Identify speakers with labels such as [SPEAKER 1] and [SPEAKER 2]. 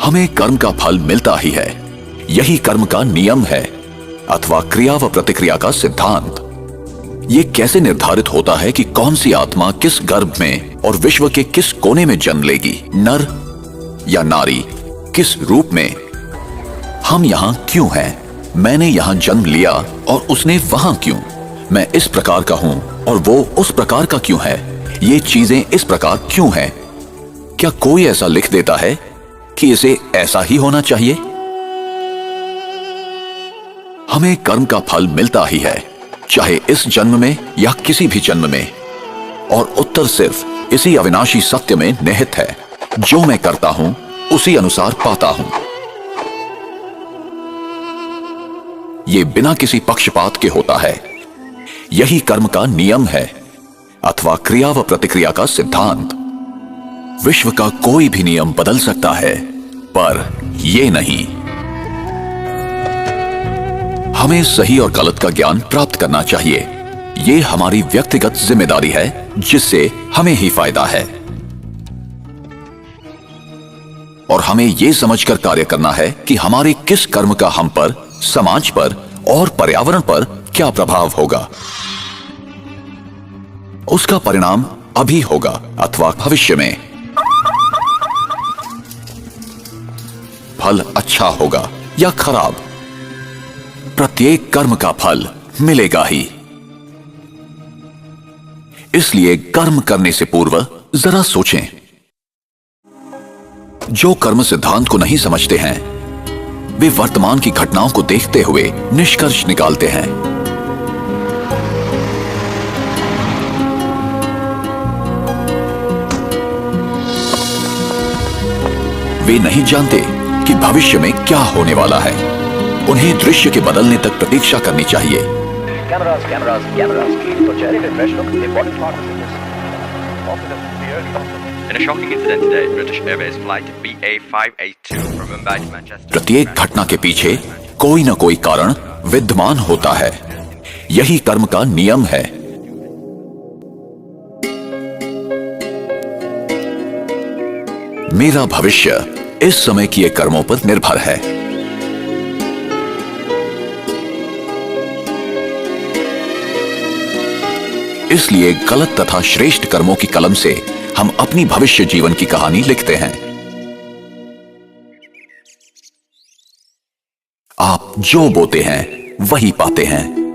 [SPEAKER 1] हमें कर्म का फल मिलता ही है। यही कर्म का नियम है अथवा क्रिया व प्रतिक्रिया का सिद्धांत। ये कैसे निर्धारित होता है कि कौन सी आत्मा किस गर्भ में और विश्व के किस कोने में जन्म लेगी, नर या नारी, किस रूप में? हम यहाँ क्यों हैं? मैंने यहाँ जन्म लिया और उसने वहां क्यों? मैं इस प्रकार का हूं और वो उस प्रकार का क्यों है? ये चीजें इस प्रकार क्यों हैं? क्या कोई ऐसा लिख देता है कि इसे ऐसा ही होना चाहिए? हमें कर्म का फल मिलता ही है, चाहे इस जन्म में या किसी भी जन्म में, और उत्तर सिर्फ इसी अविनाशी सत्य में निहित है। जो मैं करता हूं उसी अनुसार पाता हूं। ये बिना किसी पक्षपात के होता है। यही कर्म का नियम है अथवा क्रिया व प्रतिक्रिया का सिद्धांत। विश्व का कोई भी नियम बदल सकता है, पर यह नहीं। हमें सही और गलत का ज्ञान प्राप्त करना चाहिए। ये हमारी व्यक्तिगत जिम्मेदारी है, जिससे हमें ही फायदा है। और हमें यह समझकर कार्य करना है कि हमारे किस कर्म का हम पर, समाज पर और पर्यावरण पर क्या प्रभाव होगा। उसका परिणाम अभी होगा अथवा भविष्य में। फल अच्छा होगा या खराब, प्रत्येक कर्म का फल मिलेगा ही। इसलिए कर्म करने से पूर्व जरा सोचें। जो कर्म सिद्धांत को नहीं समझते हैं, वे वर्तमान की घटनाओं को देखते हुए निष्कर्ष निकालते हैं। वे नहीं जानते कि भविष्य में क्या होने वाला है। उन्हें दृश्य के बदलने तक प्रतीक्षा करनी चाहिए। प्रत्येक घटना के पीछे कोई न कोई कारण विद्यमान होता है। यही कर्म का नियम है। मेरा भविष्य इस समय किए कर्मों पर निर्भर है। इसलिए गलत तथा श्रेष्ठ कर्मों की कलम से हम अपनी भविष्य जीवन की कहानी लिखते हैं। आप जो बोते हैं वही पाते हैं।